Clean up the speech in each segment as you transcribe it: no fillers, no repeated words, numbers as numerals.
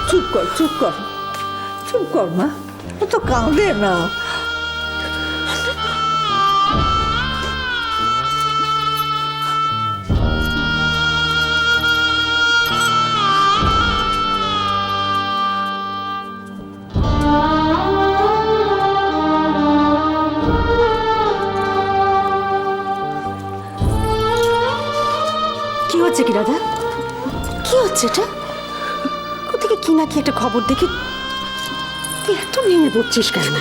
চুপ কর চুপ কর চুপ কর মা, ও তো কাঁদে না। কি হচ্ছে কি রাধা, কি হচ্ছে এটা? কোথেকে কি না কি একটা খবর দেখি তুই এত ভেঙে পড়ছিস কেন?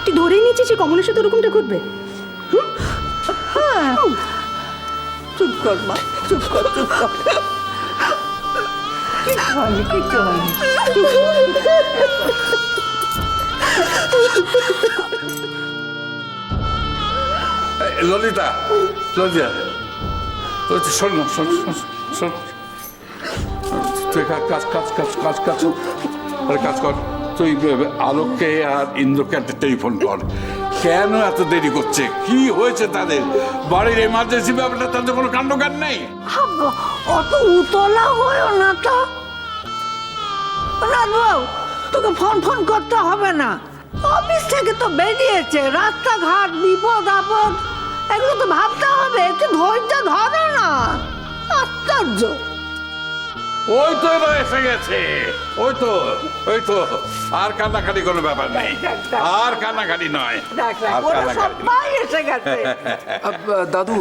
তুই ধরেই নিয়েছিস যে কমলের সাথে ওরকমটা ঘটবে? হ্যাঁ, চুপ কর মা, চুপ কর চুপ কর। কিচ্ছু হয়নি, কিচ্ছু হয়নি। ললিতা, ললিতা, শোন না, শোন শোন শোন, তুই কাজ কাজ কাজ কাজ কাজ কাজ আরে কাজ কর, তুই আলোককে আর ইন্দ্রকে একটা টেলিফোন কর। কেন এত দেরি করছে? কি হয়েছে তাদের? বাড়ির এমার্জেন্সি ব্যাপারটা, তাদের কোনো কাণ্ডজ্ঞান নেই? অত উতলা হয়েও না তো রাজবাবু, তোকে ফোন ফোন করতে হবে না। অফিস থেকে তো বেরিয়েছে, রাস্তাঘাট বিপদ আপদ এগুলো তো ভাবতে হবে, একটু ধৈর্য ধরো না। আশ্চর্য। ওই তো এরা এসে গেছে, ওই তো ওই তো, আর কান্নাকাটি কোনো ব্যাপার নেই, আর কান্নাকাটি নয়, আর কান্নাকাটি নেই। সবাই এসে গেছে। দাদু,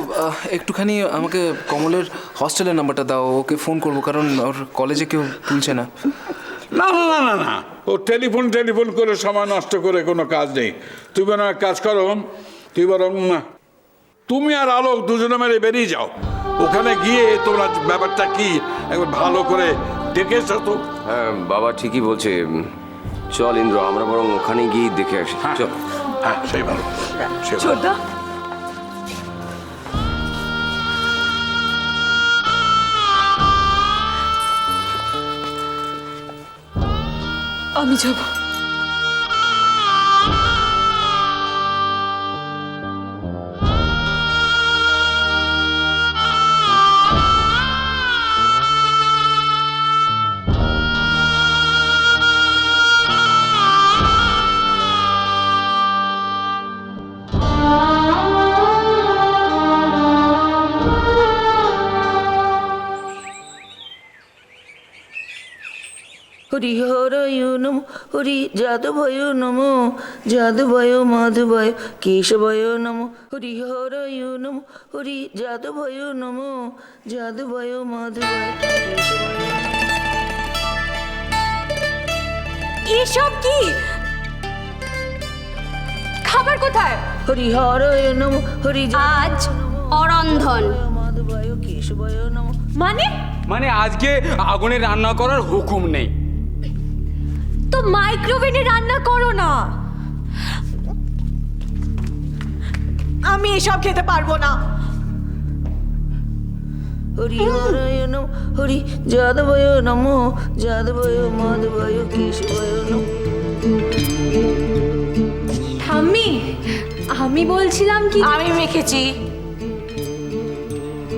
একটুখানি আমাকে কমলের হস্টেলের নাম্বারটা দাও, ওকে ফোন করবো, কারণ ওর কলেজে কেউ তুলছে না। না না না না না, ও টেলিফোন টেলিফোন করে সময় নষ্ট করে কোনো কাজ নেই। তুই বরং এক কাজ করো, তুই বরং তুমি আর আলোক দুজনে মেরে বেরিয়ে যাও, ওখানে গিয়ে তোমরা ব্যাপারটা কি একবার ভালো করে দেখে এসো তো। হ্যাঁ বাবা ঠিকই বলছে, চল ইন্দ্র আমরা বরং ওখানে গিয়ে দেখে আসি। হ্যাঁ চল। হ্যাঁ সেই ভালো, সেই ভালো। ছোটদা, আমি যাব। হরি হরয় নমো, হরি যাদবয় নমো, যাদবয় মাধবয় কেশবয় নমো, হরি হরয় নমো, হরি যাদবয় নমো, যাদবয় মাধবয় কেশবয় নমো। এসব কি? খাবার কোথায়? হরি হরয় নমো, হরি আজ অরন্ধন। মাধবয় কেশবয় নমো। মানে আজকে আগুনে রান্না করার হুকুম নেই। তো মাইক্রোওভেনে রান্না করো না। আমি এসব খেতে পারবো না। হরি হরয় নমো, হরি যাদবয় নমো, যাদবয় মাধবয় কেশবয় নমো। ঠাম্মি, আমি বলছিলাম কি, আমি মেখেছি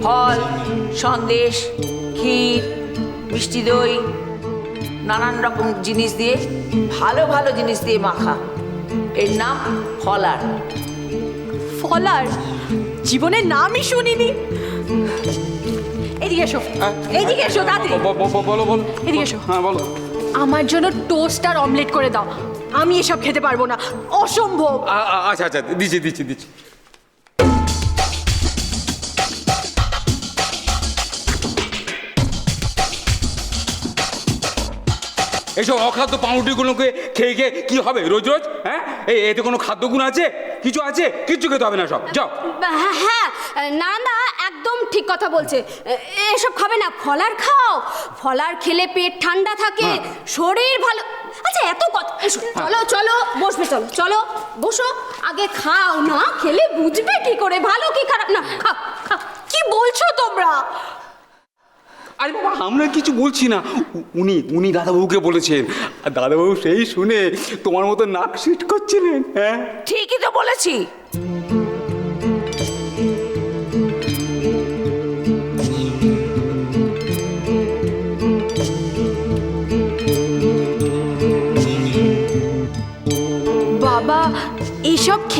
ফল, সন্দেশ, ক্ষীর, মিষ্টি দই, নানান রকম জিনিস দিয়ে, ভালো ভালো জিনিস দিয়ে মাখা। এর নাম ফলার। ফলার জীবনের নামই শুনিনি। এদিকে এসো, এদিকে এসো তাড়াতাড়ি। বলো বলো। এদিকে এসো। হ্যাঁ বলো। আমার জন্য টোস্ট আর অমলেট করে দাও। আমি এসব খেতে পারবো না, অসম্ভব। আচ্ছা আচ্ছা, দিচ্ছি দিচ্ছি দিচ্ছি। এইসব অখাদ্য পাউরুটিগুলোকে খেয়ে খেয়ে কি হবে রোজ রোজ? হ্যাঁ, এতে কোনো খাদ্যগুণ আছে? কিছু আছে? কিচ্ছু খেতে হবে না, সব যাও। হ্যাঁ, নারায়ণদা একদম ঠিক কথা বলছে। এসব খাবে না, ফলার খাও। ফলার খেলে পেট ঠান্ডা থাকে, শরীর ভালো। আচ্ছা এত কথা, চলো চলো বসবে, চলো চলো বসো। আগে খাও, না খেলে বুঝবে কি করে ভালো কি খারাপ। না খাও খাও। কি বলছো তোমরা? আরে বাবা, আমরা কিছু বলছি না, উনি দাদাবাবুকে বলেছেন, আর দাদাবাবু সেই শুনে তোমার মতো নাক সিট করছিলেন। হ্যাঁ ঠিকই তো বলেছি।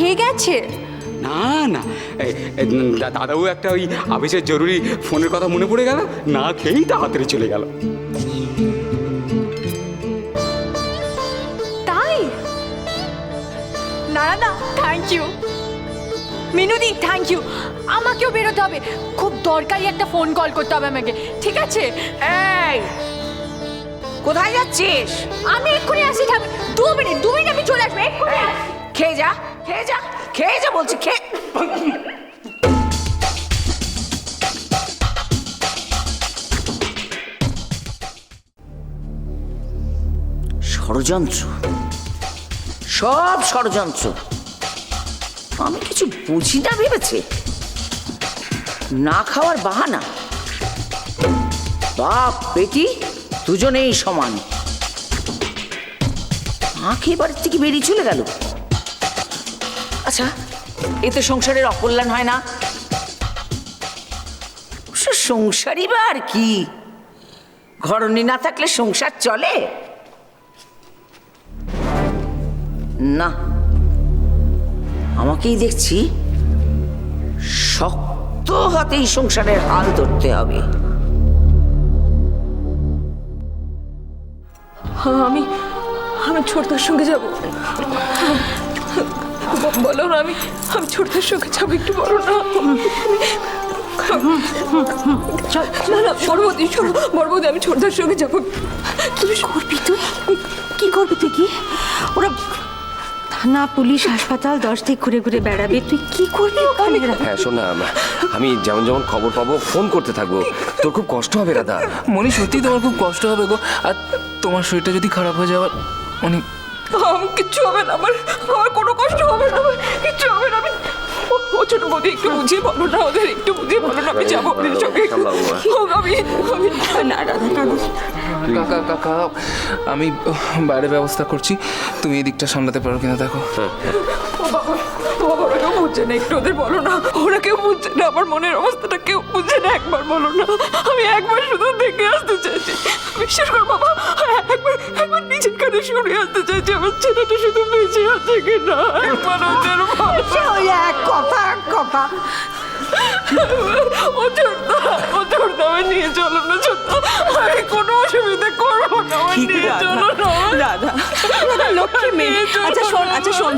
খেয়ে গেছে? না না, দাদাবাবু একটা ওই অফিসের জরুরি ফোনের কথা মনে পড়ে গেল, না খেয়েই তাড়াতাড়ি চলে গেল। তাই? না না, থ্যাংক ইউ মিনুদি, থ্যাংক ইউ। আমাকেও বেরোতে হবে, খুব দরকারি একটা ফোন কল করতে হবে আমাকে, ঠিক আছে? এই কোথায় যাচ্ছিস? আমি এক্ষুনি আসি, থাক 2 মিনিট আমি চলে আসবো এক্ষুনি। খেয়ে যা খেয়ে যা খেয়ে যা বলছি, খেয়ে। ষড়যন্ত্র, সব ষড়যন্ত্র। আমি কিছু বুঝি না ভেবেছে, না খাওয়ার বাহানা। বাপ বেটি দুজনেই সমান। মা খেয়ে বাড়ির থেকে বেরিয়ে চলে গেল। আচ্ছা, এতে সংসারের অকল্যাণ হয় না? সংসারই বা আর কি, ঘরণী না থাকলে সংসার চলে না। আমাকেই দেখছি শক্ত হাতেই সংসারের হাল ধরতে হবে। আমি ছোটদার সঙ্গে যাব। বলো না, আমি ছোটদার সঙ্গে যাবো, একটু বলো না। না না, বড়বৌদি শোনো, বড়বৌদি আমি ছোটদার সঙ্গে যাবো। কি করবি তুই? কি করবি তুই? কি ওরা থানা পুলিশ হাসপাতাল 10 দিক ঘুরে ঘুরে বেড়াবে, তুই কি করবি ওখানে? হ্যাঁ শোন না, আমি যেমন যেমন খবর পাবো ফোন করতে থাকবো। তোর খুব কষ্ট হবে রাধা। মনি সত্যি তোমার খুব কষ্ট হবে গো। আর তোমার শরীরটা যদি খারাপ হয়ে যাওয়ার মনি। কিচ্ছু হবে না, আমার কোনো কষ্ট হবে না, কিচ্ছু হবে না। আমি ও ছোট বৌদি, একটু বুঝিয়ে বলো না ওদের, একটু বুঝিয়ে বলো না। আমি যাবো ওদের সঙ্গে। আমি না রাধা, কাকা কাকা, আমি বাইরে ব্যবস্থা করছি, তুমি এই দিকটা সামলাতে পারো কিনা দেখো। ওরা কেউ বুঝছে না, একটু ওদের বলো না। ওরা কেউ বুঝছে না, আমার মনের অবস্থাটা কেউ বুঝছে না, একবার বলো না। আমি একবার শুধু দেখে আসতে চাইছি, বিশ্বাস কর বাবা, একবার নিজের কানে শুনে আসতে চাইছি আমার ছেলেটা শুধু বেঁচে আছে কিনা, একবার ওদের ওই এক কথা ও ছোটদা আমি নিয়ে চলো না, ছোটদা আমি কোনো অসুবিধা করবো না, আমার নিয়ে চলো না। রাধা লক্ষ্মী মেয়ে। আচ্ছা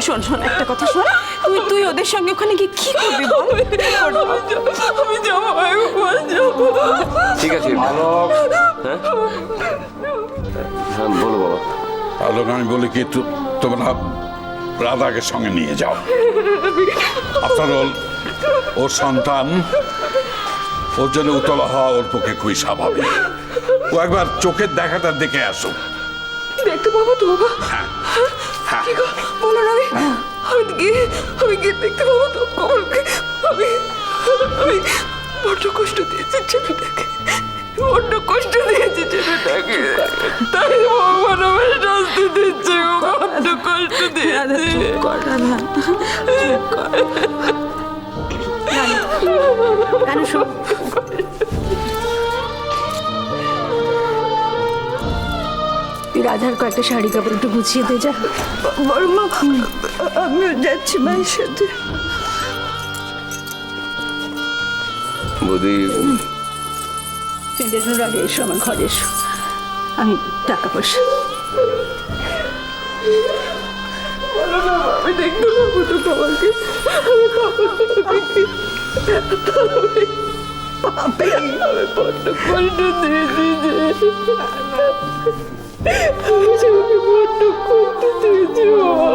শোন একটা কথা শোন, তুই ওদের সঙ্গে ওখানে গিয়ে কি করবি বল? আমি যাবো, একবার যাবো। ঠিক আছে, হ্যাঁ হ্যাঁ বলো বাবা। আলোক, আমি বলি কি তোমরা রাধাকে সঙ্গে নিয়ে যাও। আফটার অল ওর সন্তান, ওর জন্য উতলা হওয়া ওর পক্ষে খুবই স্বাভাবিক। ও একবার চোখের দেখাটা দেখে আসো। দেখতে পাবো তো বাবা? হ্যাঁ হ্যাঁ, বলো না, আমি গিয়ে দেখতে পাবো তো কমলকে? আমি বড্ড কষ্ট দিয়েছি ছেলেটাকে, বড্ড কষ্ট দিয়েছি ছেলেটাকে, তাই ভগবান আমার শাস্তি দিচ্ছে, বড্ড কষ্ট দিয়েছে। রাধার কয়েকটা শাড়ি কাপড় একটু গুছিয়ে দিয়ে যা। বড় মা, আমিও যাচ্ছি মায়ের সাথে। বৌদি, তুমি বেরোনোর আগে এসো, আমার ঘরে এসো, আমি টাকা পয়সা। আমি দেখতে পাবো তো তোমাকে? আমি বড্ড কষ্ট দিয়েছি, বড্ড কষ্ট দিয়েছি বাবা।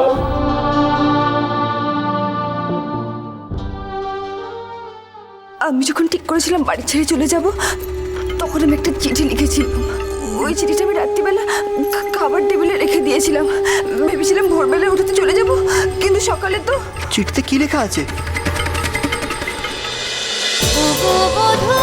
আমি যখন ঠিক করেছিলাম বাড়ি ছেড়ে চলে যাব, তখন আমি একটা চিঠি লিখেছিলাম। ওই চিঠিটা আমি রাত্রিবেলা খাবার টেবিলে রেখে দিয়েছিলাম। ভেবেছিলাম ভোরবেলা উঠতে চলে যাব, কিন্তু সকালে তো। চিঠিতে কি লেখা আছে? বধূ